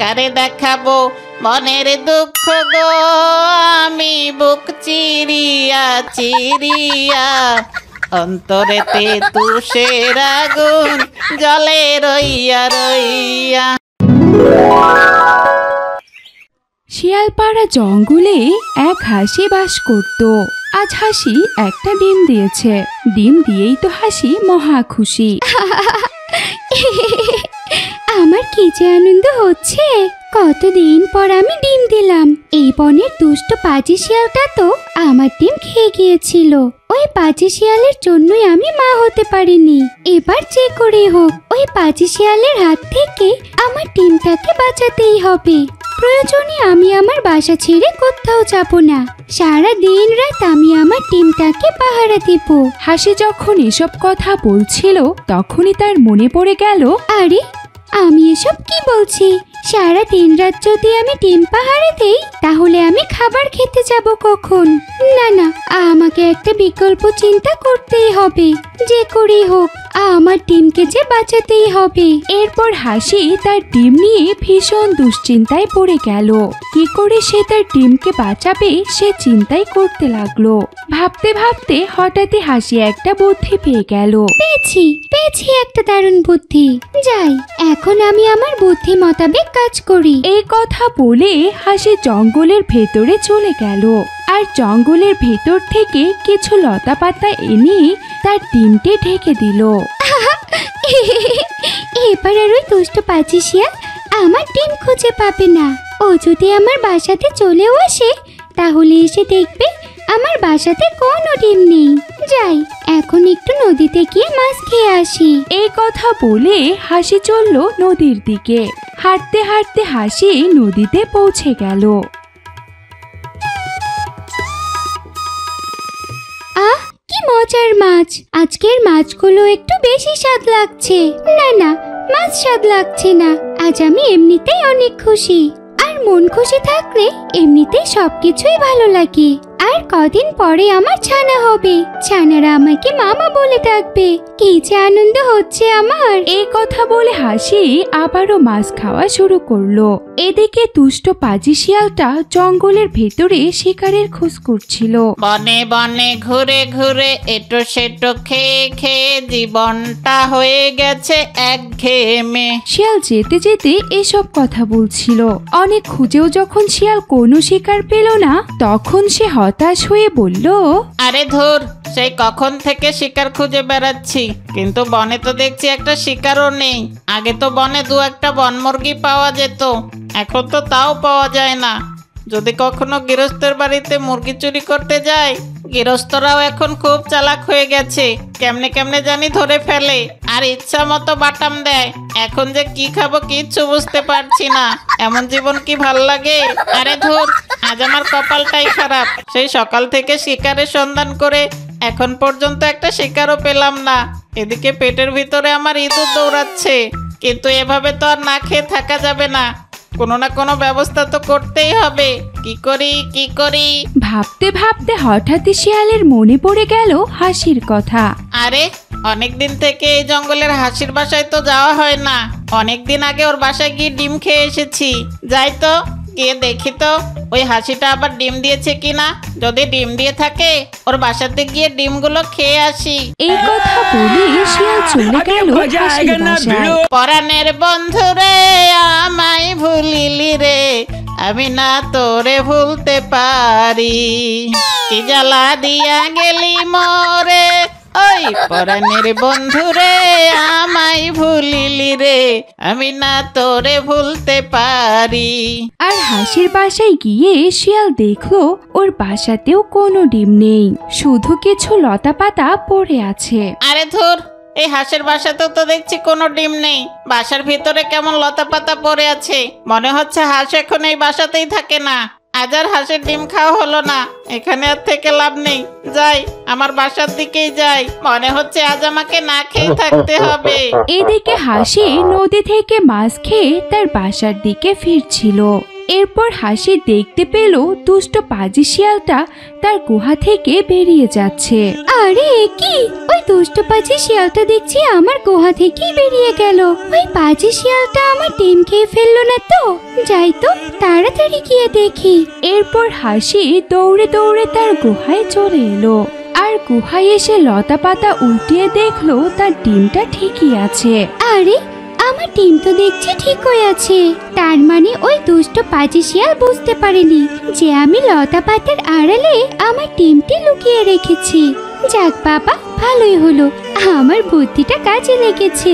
কারে দেখাবো মনের দুঃখ গো, আমি বুক চিরিয়া চিরিয়া অন্তরেতে তুষের আগুন জলে রইয়া রইয়া। শিয়ালপাড়া জঙ্গলে এক হাসি বাস করত। আজ হাসি একটা ডিম দিয়েছে। ডিম দিয়েই তো হাসি মহা খুশি। আমার কি যে আনন্দ হচ্ছে, কতদিন পর আমি ডিম দিলাম। এই বনের দুষ্ট পাজি শিয়ালটা তো আমার ডিম খেয়ে গিয়েছিল। ওই পাজি শিয়ালের জন্যই আমি মা হতে পারিনি। এবার যে করে হোক ওই পাজি শিয়ালের হাত থেকে আমার ডিমটাকে বাঁচাতেই হবে। প্রয়োজনে আমি আমার বাসা ছেড়ে কোথাও যাব না। সারা দিন রাত আমি আমার ডিমটাকে পাহারা দেব। হাসি যখন এসব কথা বলছিল তখনই তার মনে পড়ে গেল, আরে আমি এসব কি বলছি? সারা দিন রাত যদি আমি ডিম পাহারা দেই তাহলে আমি খাবার খেতে যাব কখন? না না, আমাকে একটা বিকল্প চিন্তা করতেই হবে। যে করেই হোক আমার ডিমকে যে বাঁচাতেই হবে। এরপর হাসি তার ডিম নিয়ে ভীষণ দুশ্চিন্তায় পড়ে গেল। কি করে সে তার ডিমকে বাঁচাবে সে চিন্তাই করতে লাগলো। ভাবতে ভাবতে হঠাৎই হাসি একটা বুদ্ধি পেয়ে গেল। পেয়েছি একটা দারুণ বুদ্ধি। যাই, এখন আমি আমার বুদ্ধি মোতাবেক কাজ করি। এই কথা বলে হাসি জঙ্গলের ভেতরে চলে গেল আর জঙ্গলের ভেতর থেকে কিছু লতা পাতা এনে তার ডিমটি ঢেকে দিল। এবার আর ওই দুষ্ট পাজি শিয়াল আমার ডিম খুঁজে পাবে না। ও যদি আমার বাসাতে চলেও আসে তাহলে এসে দেখবে আমার বাসাতে কোনো ডিম নেই। যাই, এখন একটু নদীতে গিয়ে মাছ খেয়ে আসি। এই কথা বলে হাসি চলল নদীর দিকে। হাঁটতে হাঁটতে হাসি নদীতে পৌঁছে গেল। আহ, কি মজার মাছ! আজকের মাছগুলো একটু বেশি স্বাদ লাগছে। না না, মাছ স্বাদ লাগছে না। আজ আমি এমনিতেই অনেক খুশি। আর মন খুশি থাকলে এমনিতেই সবকিছুই ভালো লাগে। আর কদিন পরে আমার ছানা হবে। ছানারা আমাকে মামা বলে ডাকবে। কি যে আনন্দ হচ্ছে আমার! এই কথা বলে হাসি আবারও মাছ খাওয়া শুরু করলো। এদিকে দুষ্ট পাজি শিয়ালটা জঙ্গলের ভেতরে শিকারের খোঁজ করছিল। বনে বনে ঘুরে ঘুরে এটো সেটো খেয়ে খেয়ে জীবনটা হয়ে গেছে একঘেয়েমে। শিয়াল যেতে যেতে এসব কথা বলছিল। অনেক খুঁজেও যখন শিয়াল কোনো শিকার পেল না তখন সে হতাশ হয়ে বলল, আরে ধুর, সেই কখন থেকে শিকার খুঁজে বেড়াচ্ছি, কিন্তু বনে তো দেখছি একটা শিকারও নেই। আগে তো বনে দু একটা বনমুরগি পাওয়া যেত, এখন তো তাও পাওয়া যায় না। যদি কখনো গৃহস্থের বাড়িতে মুরগি চুরি করতে যায়, গৃহস্থরাও এখন খুব চালাক হয়ে গেছে। কেমনে কেমনে জানি ধরে ফেলে আর ইচ্ছা মতো বাটাম দেয়। এখন যে কি খাবো কিচ্ছু বুঝতে পারছি না। এমন জীবন কি ভাল লাগে? আরে ধুর, আজ আমার কপালটাই খারাপ। সেই সকাল থেকে শিকারের সন্ধান করে এখন পর্যন্ত একটা শিকারও পেলাম না। এদিকে পেটের ভিতরে আমার ইঁদুর দৌড়াচ্ছে, কিন্তু এভাবে তো আর না খেয়ে থাকা যাবে না। কোনো না কোনো ব্যবস্থা তো করতেই হবে। কি করি? ভাবতে ভাবতে হঠাৎই শিয়ালের মনে পড়ে গেল হাসির কথা। আরে অনেকদিন থেকে এই জঙ্গলের হাসির বাসায় তো যাওয়া হয় না। অনেকদিন আগে ওর বাসায় গিয়ে ডিম খেয়ে এসেছি। যাই তো, গিয়ে দেখি তো ওই হাসিটা আবার ডিম দিয়েছে কিনা। যদি ডিম দিয়ে থাকে ওর বাসাতে গিয়ে ডিমগুলো খেয়ে আসি। এই কথা বলে শিয়াল চলে গেল হাসির বাসায়। পরাণের বন্ধু রে, আমায় ভুলিলি রে, আমি না তোরে ভুলতে পারি। কি জ্বালা দিয়া গেলি মোরে, ওই পরাণের বন্ধু রে, আমায় ভুলিলি রে, আমি না তোরে ভুলতে পারি। আর হাসির বাসায় গিয়ে শিয়াল দেখলো ওর বাসাতেও কোনো ডিম নেই, শুধু কিছু লতা পাতা পড়ে আছে। আরে ধুর, এই হাঁসের বাসাতেও তো দেখছি কোনো ডিম নেই। বাসার ভিতরে কেমন লতা পাতা পড়ে আছে। মনে হচ্ছে হাঁস এখন এই বাসাতেই থাকে না। আজ আর হাঁসের ডিম খাওয়া হলো না। এখানে আর থেকে লাভ নেই। যাই, আমার বাসার দিকেই যাই। মনে হচ্ছে আজ আমাকে না খেয়ে থাকতে হবে। এদিকে হাসি নদী থেকে মাছ খেয়ে তার বাসার দিকে ফিরছিল। এরপর হাসি দেখতে পেল দুষ্ট পাজি শিয়ালটা তার গুহা থেকে বেরিয়ে যাচ্ছে। আরে কি, ওই দুষ্ট পাজি শিয়ালটা দেখছি আমার গুহা থেকেই বেরিয়ে গেল। ওই পাজি শিয়ালটা আমার ডিম খেয়ে ফেললো না তো? যাই তো তাড়াতাড়ি গিয়ে দেখি। এরপর হাসি দৌড়ে দৌড়ে তার গুহায় চলে এলো, আর গুহায় এসে লতা পাতা উল্টিয়ে দেখলো তার ডিমটা ঠিকই আছে। আরে আমার ডিম তো দেখছি ঠিক হয়ে আছে। তার মানে ওই দুষ্ট পাজি শিয়াল বুঝতে পারেনি যে আমি লতা পাতার আড়ালে আমার ডিমটি লুকিয়ে রেখেছি। যাক বাবা, ভালোই হলো, আমার বুদ্ধিটা কাজে লেগেছে।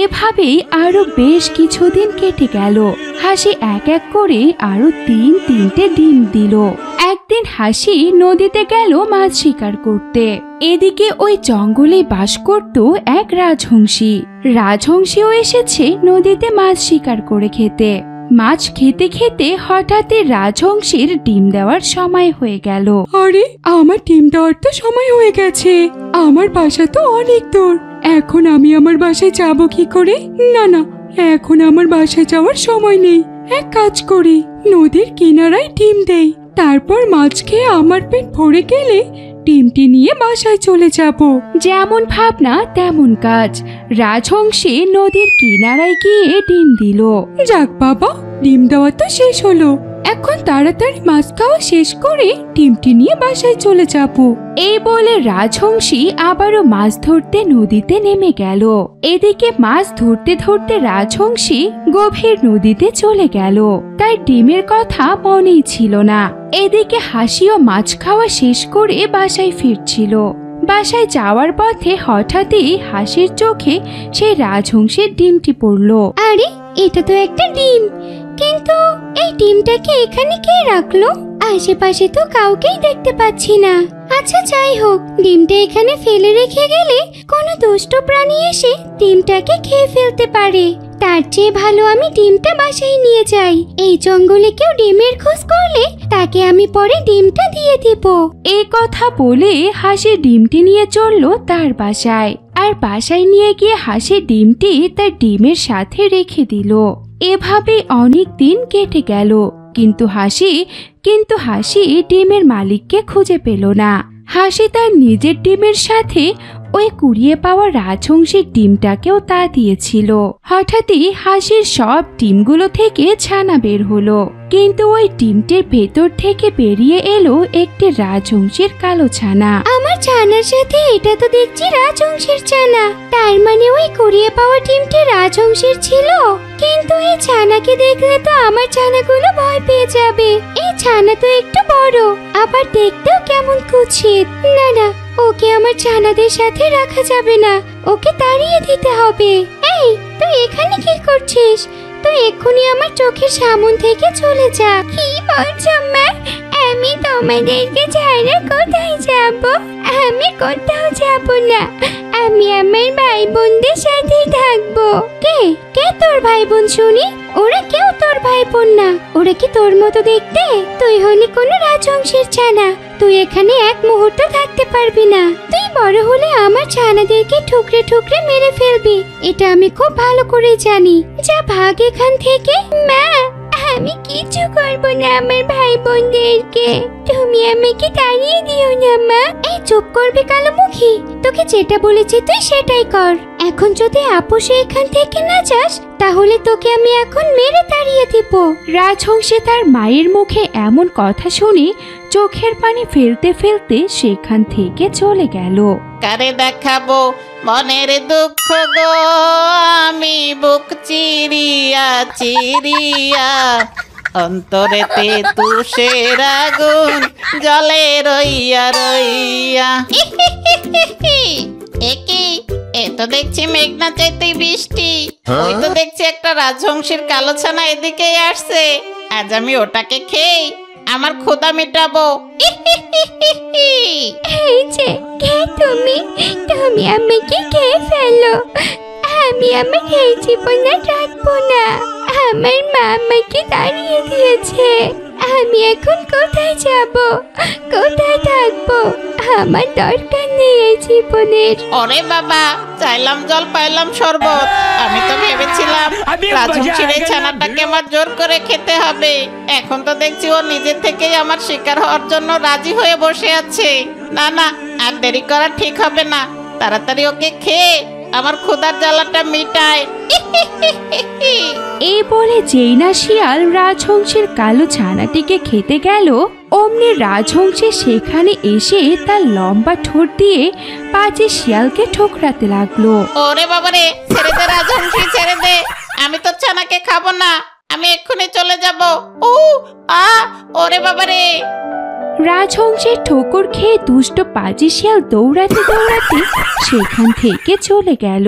এভাবেই আরো বেশ কিছুদিন কেটে গেল। হাসি এক এক করে আরো তিনটে ডিম দিল। একদিন হাসি নদীতে গেল মাছ শিকার করতে। এদিকে ওই জঙ্গলে বাস করত এক রাজহংসী। রাজহংসীও এসেছে নদীতে মাছ শিকার করে খেতে। মাছ খেতে খেতে হঠাৎই রাজহংসীর ডিম দেওয়ার সময় হয়ে গেল। আরে আমার ডিম দেওয়ার তো সময় হয়ে গেছে। আমার বাসা তো অনেক দূর, এখন আমি আমার বাসায় যাব কি করে? না না, এখন আমার বাসায় যাওয়ার সময় নেই। এক কাজ করি, নদীর কিনারায় ডিম দেই, তারপর মাছ খেয়ে আমার পেট ভরে গেলে ডিমটি নিয়ে বাসায় চলে যাব। যেমন ভাবনা তেমন কাজ। রাজহংসী নদীর কিনারায় গিয়ে ডিম দিল। যাক বাবা, ডিম দেওয়া তো শেষ হলো, এখন তাড়াতাড়ি মাছ খাওয়া শেষ করে ডিমটি নিয়ে বাসায় চলে যাব। এই বলে রাজহংসী আবারও মাছ ধরতে নদীতে নেমে গেল। এদিকে মাছ ধরতে ধরতে রাজহংসী গভীর নদীতে চলে গেল। তার ডিমের কথা মনেই ছিল না। এদিকে হাসিও মাছ খাওয়া শেষ করে বাসায় ফিরছিল। বাসায় যাওয়ার পথে হঠাৎই হাসির চোখে সেই রাজহংসীর ডিমটি পড়ল। আরে এটা তো একটা ডিম, কিন্তু এই ডিমটাকে এখানে কে রাখলো? আশেপাশে তো কাউকেই দেখতে পাচ্ছি না। আচ্ছা যাই হোক, ডিমটা এখানে ফেলে রেখে গেলে কোনো দুষ্ট প্রাণী এসে ডিমটাকে খেয়ে ফেলতে পারে। তার চেয়ে ভালো আমি ডিমটা বাসায় নিয়ে যাই। এই জঙ্গলে কেউ ডিমের খোঁজ করলে তাকে আমি পরে ডিমটা দিয়ে দিব। এই কথা বলে হাসি ডিমটি নিয়ে চলল তার বাসায়। আর বাসায় নিয়ে গিয়ে হাসি ডিমটি তার ডিমের সাথে রেখে দিল। এভাবে অনেক দিন কেটে গেল, কিন্তু হাসি ডিমের মালিককে খুঁজে পেল না। হাসি তার নিজের ডিমের সাথে ওই কুড়িয়ে পাওয়া রাজহংসীর ডিমটাকেও তা দিয়েছিল। হঠাৎই হাসির সব ডিমগুলো থেকে ছানা বের হলো, কিন্তু ওই ডিমটির ভেতর থেকে বেরিয়ে এলো একটি রাজহংসীর কালো ছানা। আমার ছানার সাথে এটা তো দেখছি রাজহংসীর ছানা। তার মানে ওই কুড়িয়ে পাওয়া ডিমটি রাজহংসীর ছিল। কিন্তু এই ছানাকে দেখলে তো আমার ছানাগুলো ভয় পেয়ে যাবে। এই ছানা তো একটু বড়, আবার দেখতেও কেমন কুৎসিত। না না, ওকে আমার ছানাদের সাথে রাখা যাবে না, ওকে তাড়িয়ে দিতে হবে। এই তুই এখানে কি করছিস? তুই এক্ষুনি আমার চোখের সামনে থেকে চলে যা। কি বলছো মা? আমি তোমাদেরকে ছাড়া কোথায় যাব? আমি কোথাও যাব না, আমি আমার ভাই বোনদের সাথে থাকবো। কে কে তোর ভাই বোন শুনি? ওরা কেউ তোর ভাই বোন না। ওরা কি তোর মতো দেখতে? তুই হলি কোনো রাজহংসীর ছানা। তুই এখানে এক মুহূর্ত থাকতে পারবি না। তুই বড় হলে আমার ছানাদেরকে ঠুকরে ঠুকরে মেরে ফেলবি, এটা আমি খুব ভালো করে জানি। যা ভাগ এখান থেকে। মা, আমি কিছু করব না আমার ভাই বোনদেরকে, তুমি আমাকে তাড়িয়ে দিও না মা। এই চুপ করবি কালো মুখী, তোকে যেটা বলেছি তুই সেটাই কর। এখন যদি আপোষে এখান থেকে না যাস তাহলে তোকে আমি এখন মেরে তাড়িয়ে দিব। রাজহংসী তার মায়ের মুখে এমন কথা শুনে চোখের পানি ফেলতে ফেলতে সেখান থেকে চলে গেল। কারে দেখাবো মনের দুঃখ গো, আমি বুক চিরিয়া চিরিয়া, অন্তরেতে তুষের আগুন জলে রইয়া রইয়া। একই এ তো দেখছি মেঘনা চাইতেই বৃষ্টি। ওই তো দেখছি একটা রাজহংসীর কালো ছানা এদিকেই আসছে। আজ আমি ওটাকে খেয়ে আমার ক্ষুধা মেটাবো। এই যে কে তুমি? তুমি আমাকে খেয়ে ফেলো, আমি আমার এই জীবন আর রাখবো না। আমার মা আমাকে তাড়িয়ে দিয়েছে। আমি এখন কোথায় যাব, কোথায় থাকবো? আমার দরকার নেই এই জীবনের। ওরে বাবা, চাইলাম জল পাইলাম শরবত। আমি তো ভেবেছিলাম রাজহংসীর এই ছানাটাকে আমার জোর করে খেতে হবে। এখন তো দেখছি ও নিজে থেকেই আমার শিকার হওয়ার জন্য রাজি হয়ে বসে আছে। না না, আর দেরি করা ঠিক হবে না। তাড়াতাড়ি ওকে খেয়ে আমার ক্ষুধার জ্বালাটা মিটায়। এই বলে যেই না শিয়াল রাজহংসের কালো ছানাটিকে খেতে গেল, অমনি রাজহংসী সেখানে এসে তার লম্বা ঠোঁট দিয়ে পাজি শিয়ালকে ঠোকরাতে লাগলো। ওরে বাবারে, ছেড়ে দে রাজহংসী, ছেড়ে দে। আমি তো ছানাকে খাবো না, আমি এক্ষুনি চলে যাব। ও ওরে বাবারে। রাজহংসের ঠোকর খেয়ে দুষ্ট পাজি শিয়াল দৌড়াতে দৌড়াতে সেখান থেকে চলে গেল।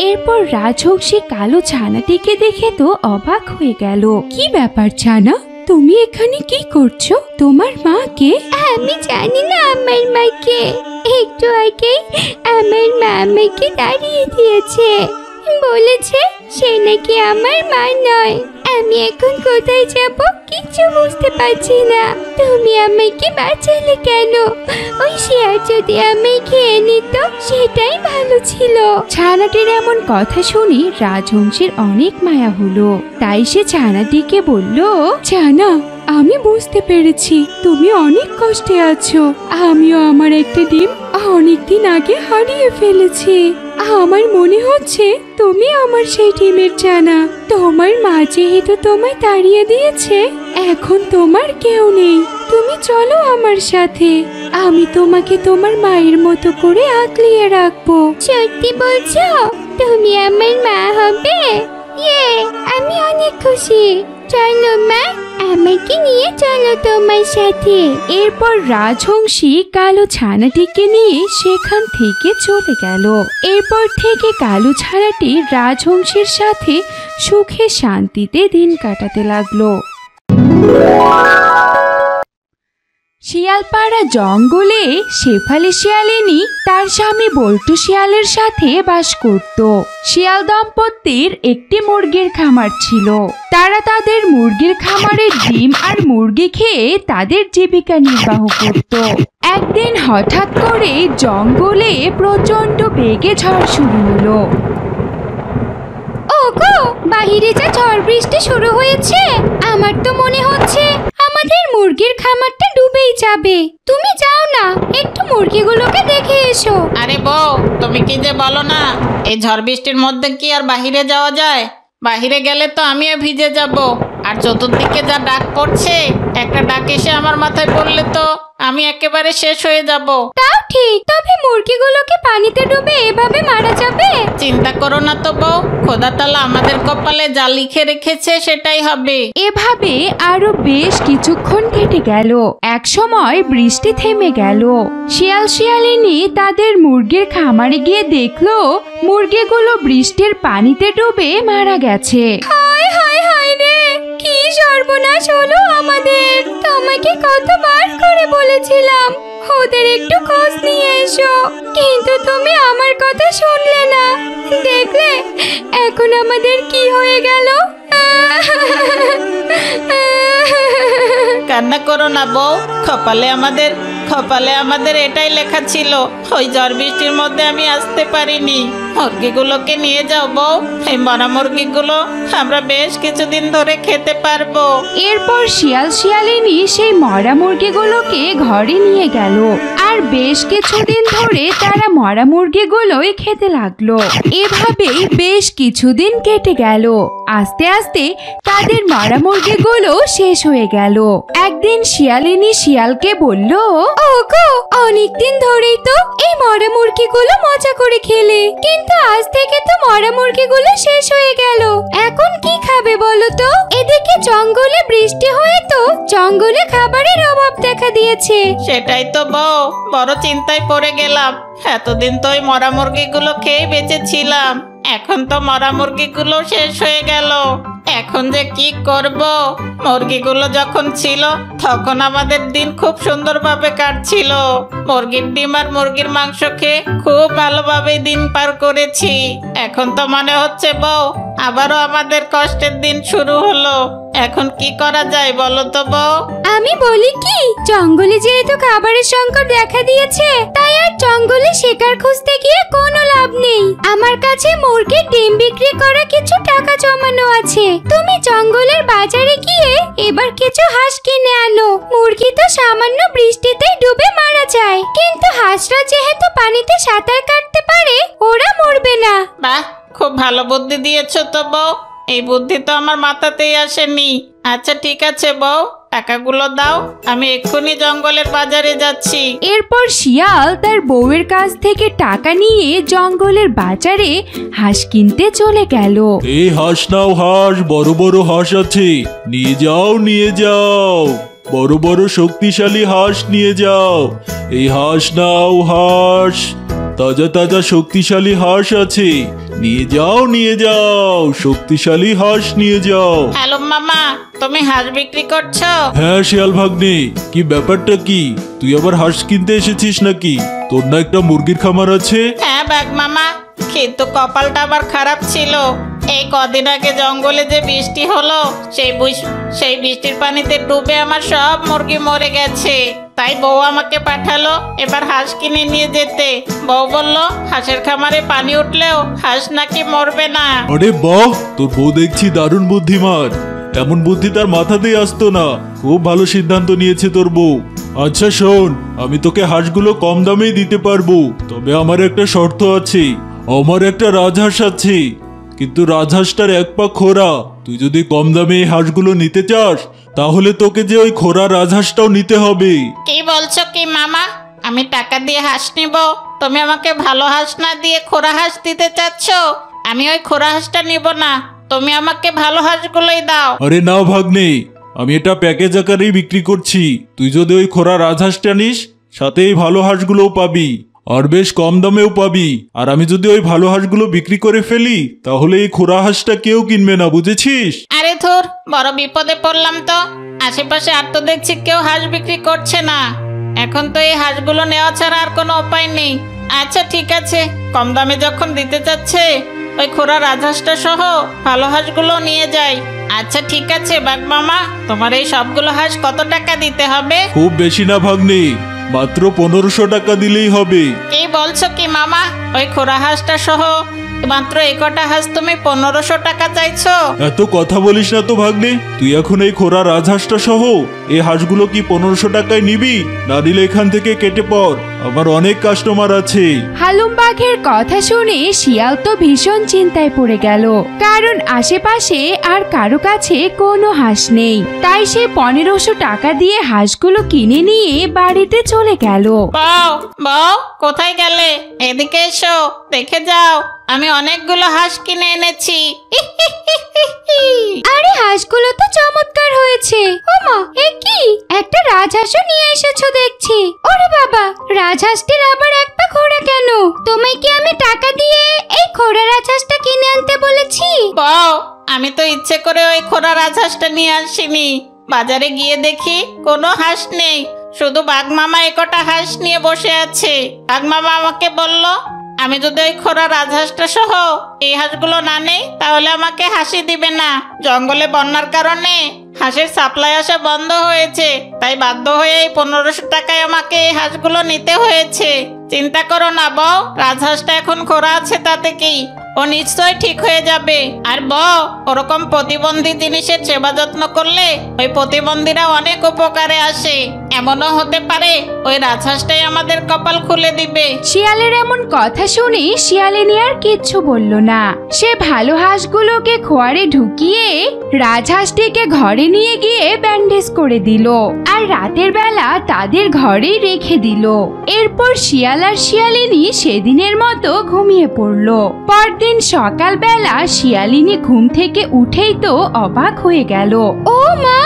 এরপর রাজহংসী কালো ছানাটিকে দেখে তো অবাক হয়ে গেল। কি ব্যাপার ছানা, তুমি এখানে কি করছো? তোমার মা কে? আমি জানি না আমার মাকে। একটু আগেই আমার মা আমাকে তাড়িয়ে দিয়েছে, বলেছে সে নাকি আমার মা নয়। আমি এখন কোথায় যাব কিছু বুঝতে পারছি না। তুমি আমাকে বাঁচালে কেন? ওই শিয়াল যদি আমায় খেয়ে নিত সেটাই ভালো ছিল। ছানাটির এমন কথা শুনি রাজহংসীর অনেক মায়া হলো, তাই সে ছানাটিকে বলল, ছানা, আমি বুঝতে পেরেছি তুমি অনেক কষ্টে আছো। আমিও আমার একটা ডিম অনেকদিন আগে হারিয়ে ফেলেছি। আমার মনে হচ্ছে তুমি আমার সেই ডিমের ছানা। তোমার মা যেহেতু তোমায় তাড়িয়ে দিয়েছে, এখন তোমার কেউ নেই। তুমি চলো আমার সাথে, আমি তোমাকে তোমার মায়ের মতো করে আগলিয়ে রাখবো। সত্যি বলছো? তুমি আমার মা হবে? আমি অনেক খুশি। চলো মা, আমাকে নিয়ে চলো তোমার সাথে। এরপর রাজহংসী কালো ছানাটিকে নিয়ে সেখান থেকে চলে গেল। এরপর থেকে কালো ছানাটি রাজহংসীর সাথে সুখে শান্তিতে দিন কাটাতে লাগলো। শিয়ালপাড়া জঙ্গলে শেফালি শিয়ালিনী তার স্বামী বল্টু শিয়ালের সাথে বাস করত। শিয়াল দম্পতির একটি মুরগির খামার ছিল। তারা তাদের মুরগির খামারের ডিম আর মুরগি খেয়ে তাদের জীবিকা নির্বাহ করত। একদিন হঠাৎ করে জঙ্গলে প্রচন্ড বেগে ঝড় শুরু হলো। ওগো, বাহিরে যা ঝড় বৃষ্টি শুরু হয়েছে, আমার তো মনে হচ্ছে আমাদের মুরগির খামারটা ডুবেই যাবে। তুমি যাও না, একটু মুরগিগুলোকে দেখে এসো। আরে বউ, তুমি কি যে বলো না, এই ঝড় বৃষ্টির মধ্যে কি আর বাহিরে যাওয়া যায়? বাহিরে গেলে তো আমিও ভিজে যাব। আর চতুর্দিকে যা ডাক পড়ছে, একটা ডাক এসে আমার মাথায় পড়লে তো আমি একেবারে শেষ হয়ে যাব। তাও ঠিক, তবে মুরগিগুলোকে পানিতে ডুবে এভাবে মারা যাবে? চিন্তা করো না তো বউ, খোদা তাআলা আমাদের কপালে যা লিখে রেখেছে সেটাই হবে। এভাবে আরো বেশ কিছুক্ষণ কেটে গেল। এক সময় বৃষ্টি থেমে গেল। শিয়াল শিয়ালিনী তাদের মুরগির খামারে গিয়ে দেখলো মুরগিগুলো বৃষ্টির পানিতে ডুবে মারা গেছে। হায় হায় হায় রে, কি সর্বনাশ হলো আমাদের। তোমাকে কতবার করে বলেছিলাম ওদের একটু খোঁজ নিয়ে এসো, কিন্তু তুমি আমার কথা শুনলে না। দেখলে এখন আমাদের কি হয়ে গেল। কান্না করো না বউ, কপালে আমাদের এটাই লেখা ছিল। ওই ঝড় বৃষ্টির মধ্যে আমি আসতে পারিনি। মুরগিগুলোকে নিয়ে যাও বউ, এই মরা মুরগিগুলো আমরা বেশ কিছুদিন ধরে খেতে পারবো। এরপর শিয়াল শিয়ালিনী সেই মরা মুরগিগুলোকে ঘরে নিয়ে গেল। আর বেশ কিছুদিন ধরে তারা মরা মুরগিগুলোই খেতে লাগলো। এভাবেই বেশ কিছুদিন কেটে গেল। আস্তে আস্তে তাদের মরা মুরগিগুলো শেষ হয়ে গেল। একদিন শিয়ালিনী শিয়ালকে বলল, ওগো, অনেকদিন ধরেই তো এই মরা মুরগিগুলো মজা করে খেলে, কিন্তু আজ থেকে তো মরা মুরগিগুলো শেষ হয়ে গেল। এখন কি খাবে বলো তো? এদিকে জঙ্গলে বৃষ্টি হয়ে তো জঙ্গলে খাবারের অভাব দেখা দিয়েছে। সেটাই তো বউ, বড় চিন্তায় পড়ে গেলাম। এতদিন তো ওই মরা মুরগিগুলো খেয়ে বেঁচেছিলাম, এখন তো মরা মুরগিগুলো শেষ হয়ে গেল। এখন যে কি করব? মুরগিগুলো যখন ছিল তখন আমাদের দিন খুব সুন্দরভাবে কাটছিল। মুরগির ডিম আর মুরগির মাংস খেয়ে খুব ভালোভাবে দিন পার করেছি। এখন তো মনে হচ্ছে বউ, আবারও আমাদের কষ্টের দিন শুরু হলো। এখন কি করা যায় বলো তো বউ? আমি বলি কি, জঙ্গলে যেহেতু খাবারের সংকট দেখা দিয়েছে, তাই আর জঙ্গলে শিকার খুঁজতে গিয়ে কোনো লাভ নেই। আমার কাছে মুরগির ডিম বিক্রি করা কিছু টাকা জমানো আছে। তুমি জঙ্গলের বাজারে গিয়ে এবার কিছু হাঁস কিনে আনো। মুরগি তো সামান্য বৃষ্টিতেই ডুবে মারা যায়, কিন্তু হাঁসরা যেহেতু পানিতে সাঁতার কাটতে পারে, ওরা মরবে না। বাহ, খুব ভালো বুদ্ধি দিয়েছো তো বউ। এই বুদ্ধি তো আমার মাথাতেই আসেনি। আচ্ছা ঠিক আছে বউ, টাকাগুলো দাও, আমি এক্ষুনি জঙ্গলের বাজারে যাচ্ছি। এরপর শিয়াল তার বউয়ের কাছ থেকে টাকা নিয়ে জঙ্গলের বাজারে হাঁস কিনতে চলে গেল। এই হাঁস নাও, হাঁস, বড় বড় হাঁস আছে, নিয়ে যাও নিয়ে যাও। বড় বড় শক্তিশালী হাঁস নিয়ে যাও। এই হাঁস নাও, হাঁস, তাজা তাজা শক্তিশালী হাঁস আছে, নিয়ে যাও নিয়ে যাও। শক্তিশালী হাঁস নিয়ে যাও। হ্যালো মামা, তুমি হাঁস বিক্রি করছো? হ্যাঁ শিয়াল ভাগ্নে, কি ব্যাপারটা কি? তুই আবার হাঁস কিনতে এসেছিস নাকি? তোর না একটা মুরগির খামার আছে? হ্যাঁ বাঘ মামা, কিন্তু কপালটা আবার খারাপ ছিল। এই কদিন আগে জঙ্গলে যে বৃষ্টি হলো, সেই বৃষ্টির পানিতে ডুবে আমার সব মুরগি মরে গেছে। তাই বউ আমাকে পাঠালো এবার হাঁস কিনে নিয়ে যেতে। বউ বলল হাঁসের খামারে পানি উঠলেও হাঁস নাকি মরবে না। আরে বাহ, তোর বউ দেখছি দারুণ বুদ্ধিমান। এমন বুদ্ধি তার মাথাতেই আসতো না। খুব ভালো সিদ্ধান্ত নিয়েছে তোর বউ। আচ্ছা শোন, আমি তোকে হাঁসগুলো কম দামেই দিতে পারবো, তবে আমার একটা শর্ত আছে। আমার একটা রাজহাঁস আছে, কিন্তু রাজহাঁসটার এক পা খোরা। তুই যদি কম দামে এই হাঁসগুলো নিতে চাস, তাহলে তোকে যে ওই খোরা রাজহাঁসটাও নিতে হবে। কি বলছো কি মামা? আমি টাকা দিয়ে হাঁস নিব, তুমি আমাকে ভালো হাঁস না দিয়ে খোরা হাঁস দিতে চাচ্ছ? আমি ওই খোরা হাঁসটা নিব না, তুমি আমাকে ভালো হাঁসগুলোই দাও। আরে না ভাগ্নে, আমি এটা প্যাকেজ আকারেই বিক্রি করছি। তুই যদি ওই খোরা রাজহাঁসটা নিস, সাথে এই ভালো হাঁসগুলোও পাবি, আর বেশ কম দামেও পাবি। আর আমি যদি ওই ভালো হাঁসগুলো বিক্রি করে ফেলি, তাহলে এই খোরা হাঁসটা কেউ কিনবে না, বুঝেছিস? আরে ধুর, বড় বিপদে পড়লাম তো। আশেপাশে আর তো দেখছি কেউ হাঁস বিক্রি করছে না। এখন তো এই হাঁসগুলো নেওয়া ছাড়া আর কোনো উপায় নেই। আচ্ছা ঠিক আছে, কম দামে যখন দিতে চাচ্ছে, ওই খোরা রাজহাঁসটা সহ ভালো হাঁসগুলো নিয়ে যাই। আচ্ছা ঠিক আছে বাঘ মামা, তোমার এই সবগুলো হাঁস কত টাকা দিতে হবে? খুব বেশি না ভাগ্নে, মাত্র 1500 টাকা দিলেই হবে। কি বলছো কি মামা? ওই খোরা হাঁসটা সহ মাত্র এই কটা হাঁস তুমি 1500 টাকা চাইছো? এত কথা বলিস না তো ভাগ্নে। তুই এখন এই খোরা রাজহাঁসটা সহ এই হাঁসগুলো কি 1500 টাকায় নিবি? না নিলে এখান থেকে কেটে পড়, আমার অনেক কাস্টমার আছে। হালুম বাঘের কথা শুনে শিয়াল তো ভীষণ চিন্তায় পড়ে গেল, কারণ আশেপাশে আর কারো কাছে কোনো হাঁস নেই। তাই সে 1500 টাকা দিয়ে হাঁসগুলো কিনে নিয়ে বাড়িতে চলে গেল। বউ, বউ, কোথায় গেলে? এদিকে এসো, দেখে যাও, আমি অনেকগুলো হাঁস কিনে এনেছি। আরে হাঁসগুলো তো চমৎকার হয়েছে। ওমা, এ কি? একটা রাজহাঁসও নিয়ে এসেছো দেখছি। ওরে বাবা, রাজহাঁসটির আবার এক পা খোঁড়া কেন? তোমায় কি আমি টাকা দিয়ে এই খোঁড়া রাজহাঁসটা কিনে আনতে বলেছি? বউ, আমি তো ইচ্ছে করে ওই খোরা রাজহাঁসটা নিয়ে আসিনি। বাজারে গিয়ে দেখি কোনো হাঁস নেই, শুধু বাঘ মামা একটা হাঁস নিয়ে বসে আছে। বাঘ মামা আমাকে বলল আমি যদি ওই খোরা রাজহাঁসটা সহ এই হাঁসগুলো না নেই, তাহলে আমাকে হাসি দিবে না। জঙ্গলে বন্যার কারণে হাঁসের সাপ্লাই আসা বন্ধ হয়েছে, তাই বাধ্য হয়ে এই 1500 টাকায় আমাকে এই হাঁসগুলো নিতে হয়েছে। চিন্তা করো না বউ, রাজহাঁসটা এখন খোরা আছে তাতে কি, ও নিশ্চয় ঠিক হয়ে যাবে। আর বউ, ওরকম প্রতিবন্ধী জিনিসের সেবা যত্ন করলে ওই প্রতিবন্ধীরা অনেক উপকারে আসে। এমনও হতে পারে ওই রাজহাঁসটাই আমাদের কপাল খুলে দিবে। শিয়ালের এমন কথা শুনে শিয়ালিনী আর কিচ্ছু বলল না। সে ভালো হাঁসগুলোকে খোয়ারে ঢুকিয়ে রাজহাঁসটিকে ঘরে নিয়ে গিয়ে ব্যান্ডেজ করে দিল, আর রাতের বেলা তাদের ঘরেই রেখে দিল। এরপর শিয়াল আর শিয়ালিনী সেদিনের মতো ঘুমিয়ে পড়ল। পরদিন সকালবেলা শিয়ালিনী ঘুম থেকে উঠেই তো অবাক হয়ে গেল। ও মা,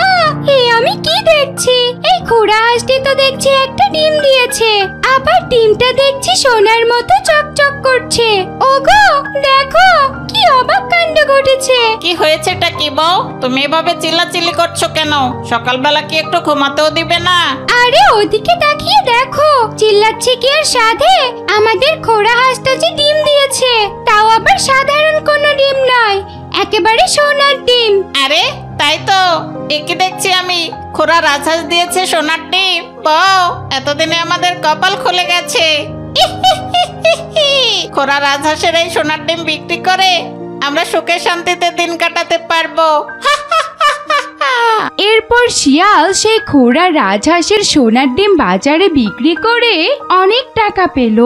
আমি কি দেখছি? এই খোড়া হাঁসটি তো দেখছি একটা ডিম দিয়েছে, আবার ডিমটা দেখছি সোনার মতো চকচক করছে। ওগো দেখো, কি অবাক কাণ্ড ঘটেছে। কি হয়েছেটা কি বউ? তুমি এভাবে চিল্লাচিল্লি করছো কেন? সকালবেলা কি একটু ঘুমাতেও দিবে না? আরে ওদিকে তাকিয়ে দেখো, চিল্লাচ্ছে কি আর সাধে? আমাদের খোড়া হাঁসটা যে ডিম দিয়েছে, তাও আবার সাধারণ কোনো ডিম নয়, একেবারে সোনার ডিম। আরে তাই তো, একে দেখছি আমি। খোড়া রাজহাঁস দিয়েছে সোনার ডিম। বউ, এতদিনে আমাদের কপাল খুলে গেছে। খোড়া রাজহাঁসের এই সোনার ডিম বিক্রি করে আমরা সুখে শান্তিতে দিন কাটাতে পারবো। এরপর শিয়াল সেই খোড়া রাজহাঁসের সোনার ডিম বাজারে বিক্রি করে অনেক টাকা পেল।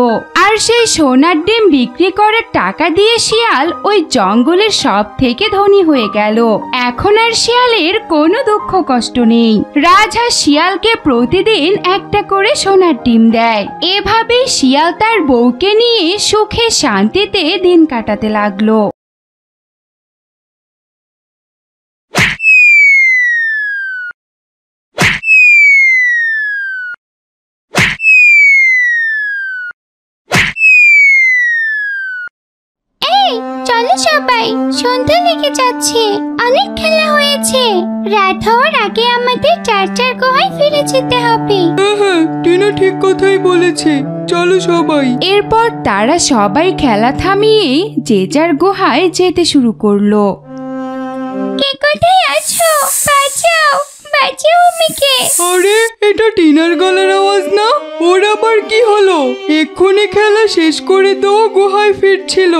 আর সেই সোনার ডিম বিক্রি করার টাকা দিয়ে শিয়াল ওই জঙ্গলের সব থেকে ধনী হয়ে গেল। এখন আর শিয়ালের কোনো দুঃখ কষ্ট নেই। রাজহাঁস শিয়ালকে প্রতিদিন একটা করে সোনার ডিম দেয়। এভাবেই শিয়াল তার বউকে নিয়ে সুখে শান্তিতে দিন কাটাতে লাগলো। চলো সবাই, সন্ধ্যা লেগে যাচ্ছে, অনেক খেলা হয়েছে। রাত হওয়ার আগে আমাদের চার গুহায় ফিরে যেতে হবে। হ্যাঁ, টিনা ঠিক কথাই বলেছে, চলো সবাই। এরপর তারা সবাই খেলা থামিয়ে যে যার গুহায় যেতে শুরু করলো। কে কোথায় আছো? বাঁচাও, বাঁচাও আমাকে। আরে এটা টিনার গলার আওয়াজ না? ওর আবার কি হলো? এক্ষুনি খেলা শেষ করে তো গুহায় ফিরছিল।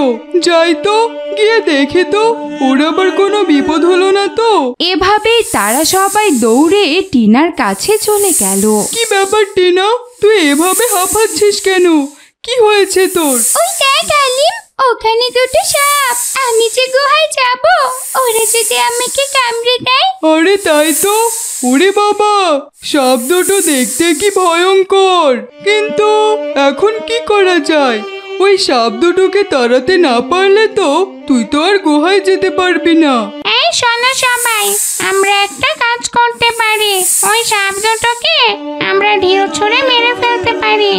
যাই তো, গিয়ে দেখে তো ওর আবার কোনো বিপদ হলো না তো। এভাবেই তারা সবাই দৌড়ে টিনার কাছে চলে গেল। কি ব্যাপার টিনা, তুই এভাবে হাঁপাচ্ছিস কেন? কি হয়েছে তোর? ওই দেখ আলিম, ওখানে দুটো সাপ। আমি যে গুহায় যাব, ওরা যদি আমাকে কামড়ে দেয়। আরে তাই তো। ওরে বাবা, সাপ দুটো দেখতে কি ভয়ঙ্কর। কিন্তু এখন কি করা যায়? ওই সাপ দুটোকে তাড়াতে না পারলে তো তুই তো আর গুহায় যেতে পারবি না। এই শোনো সবাই, আমরা একটা কাজ করতে পারি। ওই সাপ দুটোকে আমরা ঢিল ছুঁড়ে মেরে ফেলতে পারি।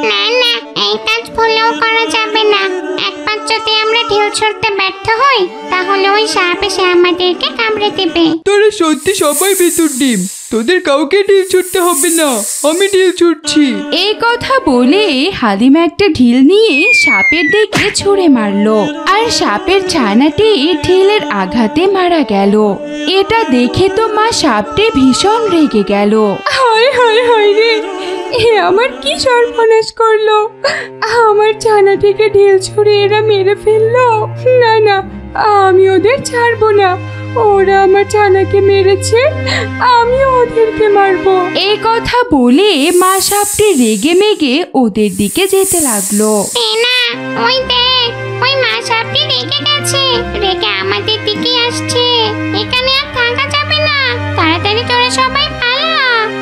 না না, এই কাজ ভুলেও করা যাবে না। একবার যদি আমরা ঢিল ছুঁড়তে ব্যর্থ হই, তাহলে ওই সাপ এসে আমাদেরকে কামড়ে দেবে। তোরা সত্যি সবাই ভিতর ডিম, তোদের কাউকে ঢিল ছুটতে হবে না, আমি ঢিল ছুটছি। এই কথা বলে হালিমা একটা ঢিল নিয়ে সাপের দিকে ছুঁড়ে মারলো। আর সাপের ছানাটি ঢিলের আঘাতে মারা গেল। এটা দেখে তো মা সাপটি ভীষণ রেগে গেল। হায় হায় হায় রে, এ আমার কি সর্বনাশ করলো। আমার ছানাটিকে ঢিল ছুঁড়ে এরা মেরে ফেললো। না না, আমি ওদের ছাড়বো না। ওরা আমার ছানাকে মেরেছে, আমি ওদেরকে মারবো। এই কথা বলে মা সাপটি রেগে মেগে ওদের দিকে যেতে লাগলো। না, ওই দেখ, ওই মা সাপটি রেগে গেছে, রেগে আমাদের দিকে আসছে। এখানে আর থাকা যাবে না, তাড়াতাড়ি তোরা সবাই পালা।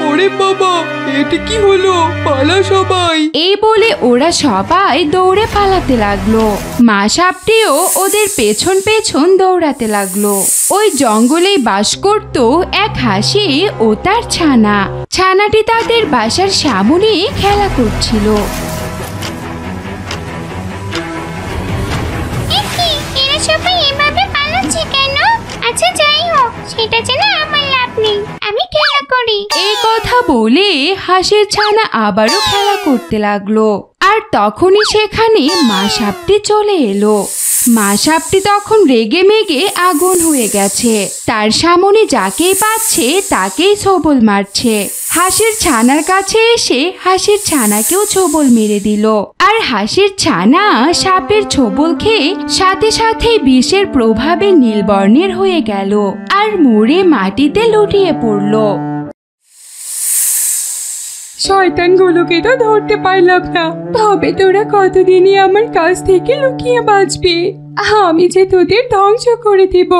ওরে বাবা, এটা কি হলো? পালা সবাই। এই বলে ওরা সবাই দৌড়ে পালাতে লাগলো। মা সাপটিও ওদের পেছন পেছন দৌড়াতে লাগলো। ওই জঙ্গলেই বাস করত এক হাসি ও তার ছানা। ছানাটি তাদের বাসার সামনে খেলা করছিল। এরা সবাই এভাবে পালাচ্ছে কেন? আচ্ছা যাই হোক, সেটা জেনে আমার লাভ নেই, আমি খেলা করি। এই কথা বলে হাঁসের ছানা আবারও খেলা করতে লাগলো। আর তখনই সেখানে মা সাপটি চলে এলো। মা সাপটি তখন রেগে মেগে আগুন হয়ে গেছে। তার সামনে যাকেই পাচ্ছে তাকেই ছোবল মারছে। হাঁসের ছানার কাছে এসে হাঁসের ছানাকেও ছোবল মেরে দিল। আর হাঁসের ছানা সাপের ছোবল খেয়ে সাথে সাথে বিষের প্রভাবে নীলবর্ণের হয়ে গেল আর মরে মাটিতে লুটিয়ে পড়ল। শয়তানগুলোকে তো ধরতে পারলাম না, তবে তোরা কতদিনই আমার কাছ থেকে লুকিয়ে বাঁচবে? আমি যে তোদের ধ্বংস করে দেব,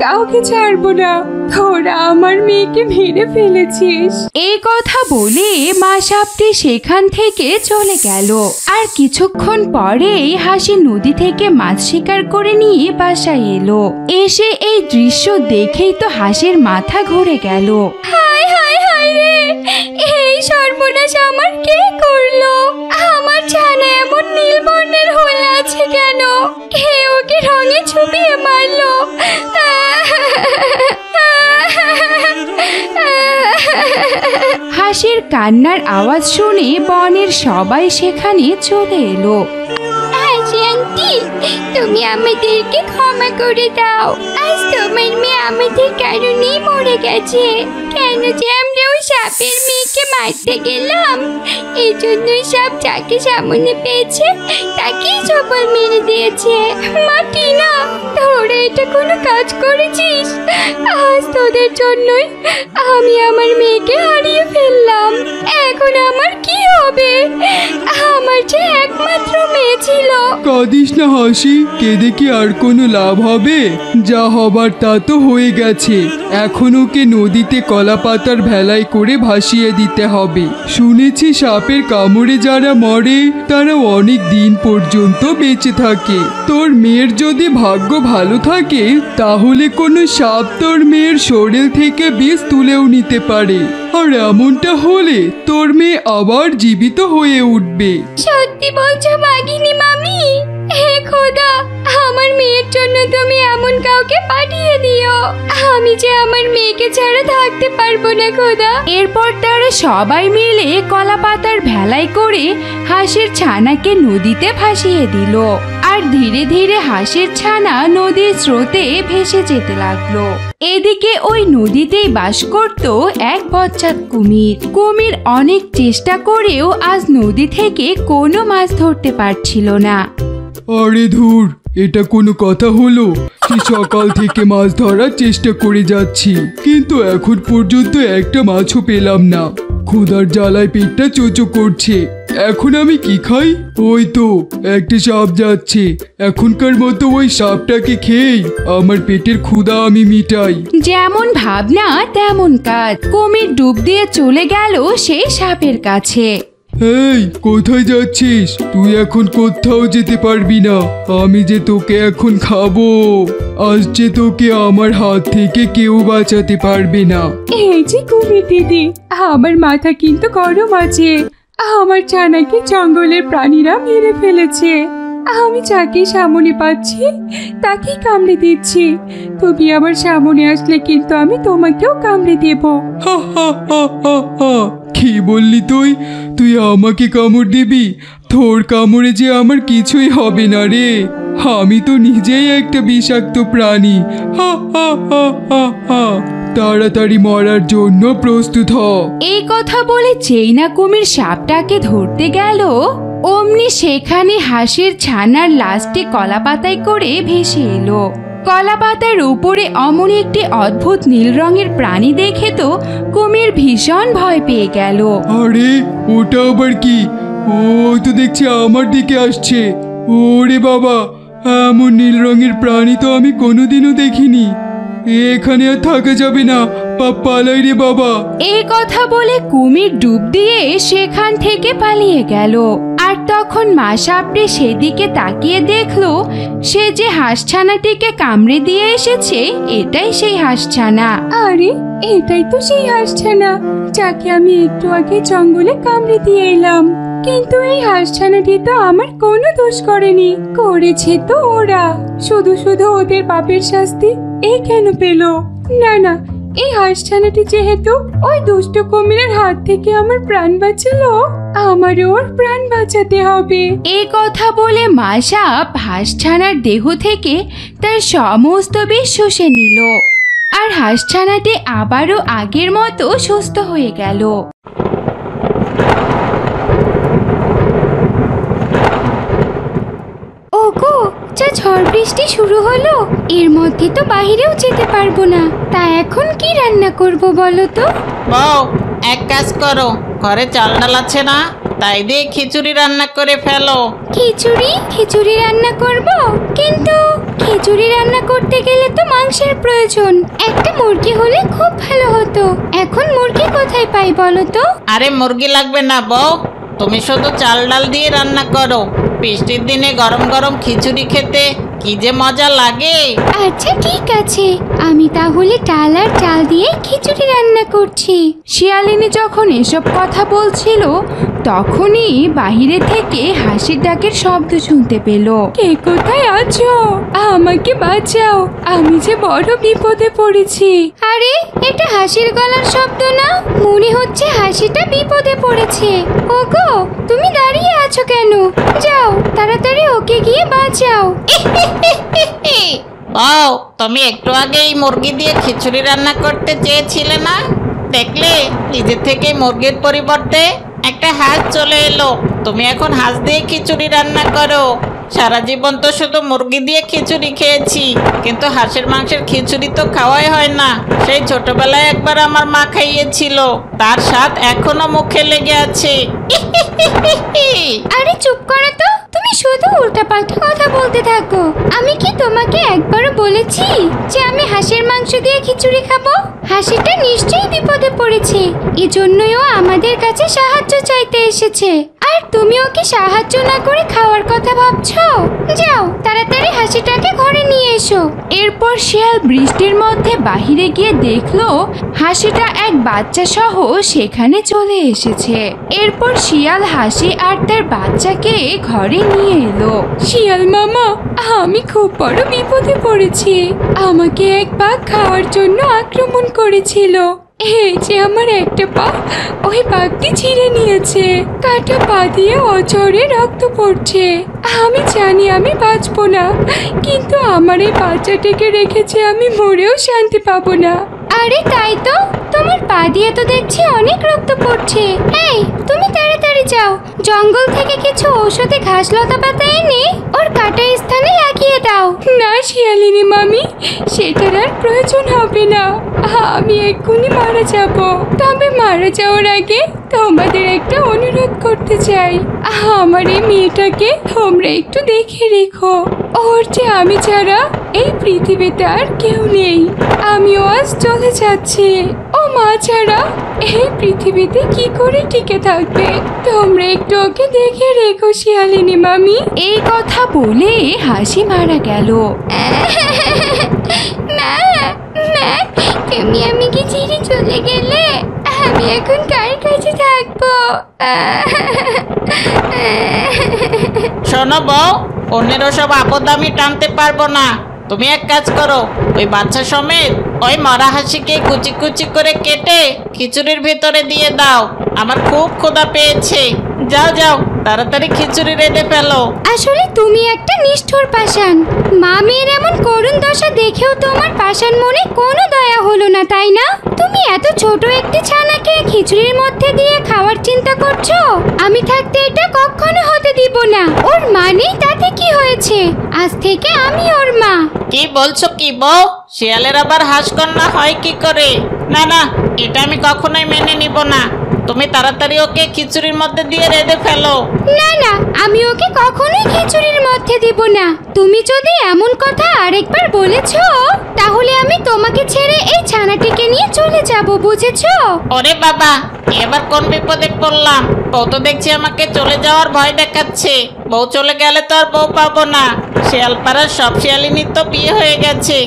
কাউকে ছাড়বো না। তোরা আমার মেয়েকে মেরে ফেলেছিস। এই কথা বলে মা সাপটি সেখান থেকে চলে গেল। আর কিছুক্ষণ পরেই হাসি নদী থেকে মাছ শিকার করে নিয়ে বাসায় এলো। এসে এই দৃশ্য দেখেই তো হাসির মাথা ঘুরে গেল। হায় হায় হায় রে, এই সর্বনাশ আমার কে করলো? আমার ছানা এমন নীল বর্ণের হয়ে আছে কেন? কে ওকে রঙে চুবিয়ে মারলো? হাসির কান্নার আওয়াজ শুনে বনের সবাই সেখানে চলে এলো। হাসি আন্টি, তুমি আমাদেরকে ক্ষমা করে দাও। আজ তোমার মেয়ে আমাদের কারণেই মরে গেছে। কেন যে আমরা ওই সাপের মেয়েকে মারতে গেলাম, এই জন্যই সাপ যাকে সামনে পেয়েছে তাকেই সবল মেরে দিয়েছে। মা টিনা, তোরা এটা কোনো কাজ করেছিস? আজ তোদের জন্যই আমি আমার মেয়েকে হারিয়ে ফেললাম। এখন আমার কি হবে? আমার যে একমাত্র মেয়ে ছিল। কাঁদিস না হাসি, কেঁদে কি আর কোনো লাভ হবে? যা হবার তা তো হয়ে গেছে। এখন ওকে নদীতে কলা পাতার ভেলায় করে ভাসিয়ে দিতে হবে। শুনেছি সাপের কামড়ে যারা মরে তারা অনেক দিন পর্যন্ত বেঁচে থাকে। তোর মেয়ের যদি ভাগ্য ভালো থাকে তাহলে কোনো সাপ তোর মেয়ের শরীর থেকে বিষ তুলেও নিতে পারে। আর এমনটা হলে তোর মেয়ে আবার জীবিত হয়ে উঠবে। সত্যি বলছো বাঘিনী মামি? হে খোদা, আমার মেয়ের জন্য তুমি এমন কাউকে পাঠিয়ে দিও। আমি যে আমার মেয়েকে ছাড়া থাকতে পারবো না খোদা। এরপর তারা সবাই মিলে কলা পাতার ভেলায় করে হাঁসের ছানাকে নদীতে ভাসিয়ে দিল। আর ধীরে ধীরে হাঁসের ছানা নদীর স্রোতে ভেসে যেতে লাগলো। এদিকে ওই নদীতেই বাস করত এক বজ্জাত কুমির। কুমির অনেক চেষ্টা করেও আজ নদী থেকে কোনো মাছ ধরতে পারছিল না। আরে ধুর, এটা কোনো কথা হলো? সে সকাল থেকে মাছ ধরার চেষ্টা করে যাচ্ছি, কিন্তু এখন পর্যন্ত একটা মাছও পেলাম না। ক্ষুধার জ্বালায় পেটটা চোচো করছে। এখন আমি কি খাই? ওই তো একটা সাপ যাচ্ছে, এখনকার মতো ওই সাপটাকে খেয়েই আমার পেটের ক্ষুধা আমি মিটাই। যেমন ভাবনা তেমন কাজ। কুমির ডুব দিয়ে চলে গেল সেই সাপের কাছে। এই, কোথায় যাচ্ছিস? তুই এখন কোথাও যেতে পারবি না। আমি যে তোকে এখন খাবো। আজ যে তোকে আমার হাত থেকে কেউ বাঁচাতে পারবে না। এই যে কুমির দিদি, আমার মাথা কিন্তু গরম আছে। আমার ছানাকে জঙ্গলের প্রাণীরা মেরে ফেলেছে। আমি যাকে সামনে পাচ্ছি তাকে কামড়ে দিচ্ছি। তুমি আমার সামনে আসলে কিন্তু আমি তোমাকেও কামড়ে দেব। হা হা হা হা হা। কি বললি তুই? তুই আমাকে কামড় দিবি? তোর কামড়ে যে আমার কিছুই হবে না রে। আমি তো নিজেই একটা বিষাক্ত প্রাণী। হা হা হা হা হা। তাড়াতাড়ি মরার জন্য প্রস্তুত হ। এই কথা বলে যেই না কুমির সাপটাকে ধরতে গেল, অমনি সেখানে হাঁসের ছানার লাশটি কলা পাতায় করে ভেসে এলো। কলা পাতার উপরে অমন একটি অদ্ভুত নীল রঙের প্রাণী দেখে তো কুমির ভীষণ ভয় পেয়ে গেল। আরে ওটা আবার কি? ও তো দেখছি আমার দিকে আসছে। ওরে বাবা, এমন নীল রঙের প্রাণী তো আমি কোনোদিনও দেখিনি। এখানে আর থাকা যাবে না, পালাই রে বাবা। এই কথা বলে কুমির ডুব দিয়ে সেখান থেকে পালিয়ে গেল। আর তখন মা সাপড়ে সেদিকে তাকিয়ে দেখলো সে যে হাঁসছানাটিকে কামড়ে দিয়ে এসেছে এটাই সেই হাঁসছানা। আরে এটাই তো সেই হাঁসছানা যাকে আমি একটু আগে জঙ্গলে কামড়ে দিয়ে এলাম। কিন্তু এই হাঁসছানাটি তো আমার কোনো দোষ করেনি, করেছে তো ওরা। শুধু শুধু ওদের পাপের শাস্তি এই কেন পেল? না না, এই হাঁসছানাটি যেহেতু ওই দুষ্ট কুমিরের হাত থেকে আমার প্রাণ বাঁচালো, আমার ওর প্রাণ বাঁচাতে হবে। এই কথা বলে মা সাপ হাঁসছানার দেহ থেকে তার সমস্ত বিষ শুষে নিল। আর হাঁসছানাটি আবারও আগের মতো সুস্থ হয়ে গেল। ওগো, যা ঝড় বৃষ্টি শুরু হলো, এর মধ্যে তো বাইরেও যেতে পারবো না। তা এখন কি রান্না করব বলো তো? বউ, এক কাজ করো, ঘরে চাল ডাল আছে না? তাই দিয়ে খিচুড়ি রান্না করে ফেলো। খিচুড়ি রান্না করব, কিন্তু খিচুড়ি রান্না করতে গেলে তো মাংসের প্রয়োজন। একটা মুরগি হলে খুব ভালো হতো। এখন মুরগি কোথায় পাই বলো তো? আরে মুরগি লাগবে না বউ, তুমি শুধু চাল ডাল দিয়ে রান্না করো। বৃষ্টির দিনে গরম গরম খিচুড়ি খেতে কি যে মজা লাগে। আচ্ছা ঠিক আছে, আমি তাহলে ডাল আর চাল দিয়ে খিচুড়ি রান্না করছি। শিয়ালিনী যখন এসব কথা বলছিল তখনই বাহিরে থেকে হাসির ডাকের শব্দ শুনতে পেল। কে কোথায় আছো? আমাকে বাঁচাও, আমি যে বড় বিপদে পড়েছি। আরে এটা হাসির গলার শব্দ না? মনে হচ্ছে হাসিটা বিপদে পড়েছে। ওগো, তুমি দাঁড়িয়ে আছো কেন? যাও তাড়াতাড়ি ওকে গিয়ে বাঁচাও। বউ, তুমি একটু আগেই মুরগি দিয়ে খিচুড়ি রান্না করতে চেয়েছিলে না? দেখলে নিজে থেকে মুরগির পরিবর্তে একটা হাঁস চলে এলো। তুমি এখন হাঁস দিয়ে খিচুড়ি রান্না করো। সারা জীবন তো শুধু মুরগি দিয়ে খিচুড়ি খেয়েছি, কিন্তু হাঁসের মাংসের খিচুড়ি তো খাওয়াই হয় না। সেই ছোটবেলায় একবার আমার মা খাইয়েছিল, তার স্বাদ এখনো মুখে লেগে আছে। আরে চুপ করো তো, তুমি শুধু উল্টাপাল্টা কথা বলতে থাকো। আমি কি তোমাকে একবারও বলেছি যে আমি হাঁসের মাংস দিয়ে খিচুড়ি খাবো? হাসিটা নিশ্চয়ই বিপদে পড়েছে, এজন্যই ও আমাদের কাছে সাহায্য চাইতে এসেছে। আর তুমি ওকে সাহায্য না করে খাওয়ার কথা ভাবছো? যাও তাড়াতাড়ি হাসিটাকে ঘরে নিয়ে এসো। এরপর শিয়াল বৃষ্টির মধ্যে বাহিরে গিয়ে দেখলো হাসিটা এক বাচ্চা সহ সেখানে চলে এসেছে। এরপর শিয়াল হাসি আর তার বাচ্চাকে ঘরে নিয়ে এলো। শিয়াল মামা, আমি খুব বড় বিপদে পড়েছি। আমাকে এক বাঘ খাওয়ার জন্য আক্রমণ করেছিল। এই যে আমার একটা পা, ওই বাঘটি ছিঁড়ে নিয়েছে। কাটা পা দিয়ে অঝরে রক্ত পড়ছে। আমি জানি আমি বাঁচবো না, কিন্তু আমার এই বাচ্চাটাকে রেখেছে আমি মরেও শান্তি পাবো না। আরে তাই তো, তোমার পা দিয়ে তো দেখছি অনেক রক্ত পড়ছে। এই তুমি তাড়াতাড়ি যাও, জঙ্গল থেকে কিছু ঔষধি ঘাস লতা পাতা এনে ওর কাটা স্থানে লাগিয়ে দাও। না শিয়ালিনী মামি, সেটার আর প্রয়োজন হবে না। আমি এক্ষুনি মারা যাব। তবে মারা যাওয়ার আগে তোমাদের একটা অনুরোধ করতে চাই। আমার এই মেয়েটাকে তোমরা একটু দেখে রেখো। ওর যে আমি ছাড়া এই পৃথিবীতে আর কেউ নেই। আমিও আজ চলে যাচ্ছি। ও মা ছাড়া এই পৃথিবীতে কি করে টিকে থাকবে? তোমরা একটু ওকে দেখে রেখো শিয়ালিনী মামি। এই কথা বলে হাসি মারা গেল। না না, তুমি আমাকে ছেড়ে চলে গেলে, আমি এখন কার কাছে থাকবো? শোনো বউ, অন্যের ওসব আপদ আমি টানতে পারবো না। তুমি এক কাজ করো, ওই বাচ্চা সমেত ওই মরা হাসিকে কুচি কুচি করে কেটে খিচুড়ির ভিতরে দিয়ে দাও। আমার খুব ক্ষুধা পেয়েছে। যাও যাও, তাড়াতাড়ি খিচুড়ি রেঁধে ফেলো। আসলে তুমি একটা নিষ্ঠুর পাষাণ। মা মেয়ের এমন করুণ দশা দেখেও তোমার পাষাণ মনে কোনো দয়া হলো না, তাই না? তুমি এত ছোট একটি ছানাকে খিচুড়ির মধ্যে দিয়ে খাওয়ার চিন্তা করছো? আমি থাকতে এটা কখনো হতে দিব না। ওর মা নেই তাতে কি হয়েছে? আজ থেকে আমি ওর মা। কি বলছো কি বউ? শিয়ালের আবার হাঁসকন্যা হয় কি করে? না না, এটা আমি কখনোই মেনে নিব না। তুমি তাড়াতাড়ি ওকে খিচুড়ির মধ্যে দিয়ে রেঁধে ফেলো। না না, আমি ওকে কখনোই খিচুড়ির মধ্যে দিব না। তুমি যদি এমন কথা আরেকবার বলেছো, তাহলে আমি তোমাকে ছেড়ে এই ছানাটিকে নিয়ে চলে যাব, বুঝেছো? ওরে বাবা, এবার কোন বিপদে পড়লাম? বউ তো দেখছি আমাকে চলে যাওয়ার ভয় দেখাচ্ছে। বউ চলে গেলে তো আর বউ পাবো না। শিয়ালপাড়ার সব শিয়ালিনীর তো বিয়ে হয়ে গেছে।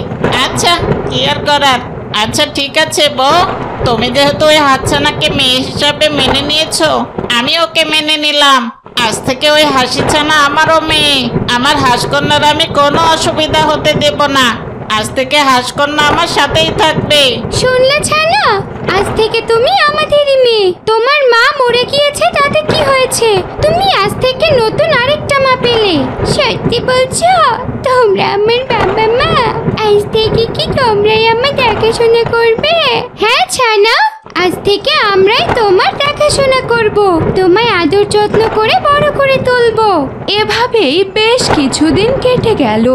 আচ্ছা, কি আর করার। আচ্ছা ঠিক আছে বউ, তুমি যেহেতু ওই হাতছানাকে মেয়ে হিসাবে মেনে নিয়েছো, আমি ওকে মেনে নিলাম। আজ থেকে ওই হাসি ছানা আমারও মেয়ে। আমার হাঁসকন্যার আমি কোনো অসুবিধা হতে দেব না। আজ থেকে হাঁসকন্যা আমার সাথেই থাকবে। শুনলে ছানা, আজ থেকে তুমি আমাদেরই মেয়ে। তোমার মা মরে গিয়েছে, তাতে কি হয়েছে? তুমি আজ থেকে নতুন আরেকটা মা পেলে। সত্যি বলছো? তোমরা আমার বাবা মা? আজ থেকে কি তোমরাই আমার দেখাশোনা করবে? হ্যাঁ ছানা, আজ থেকে আমরাই তোমার দেখাশোনা করব, তোমায় আদর যত্ন করে বড় করে তুলবো। এভাবেই বেশ কিছুদিন কেটে গেল।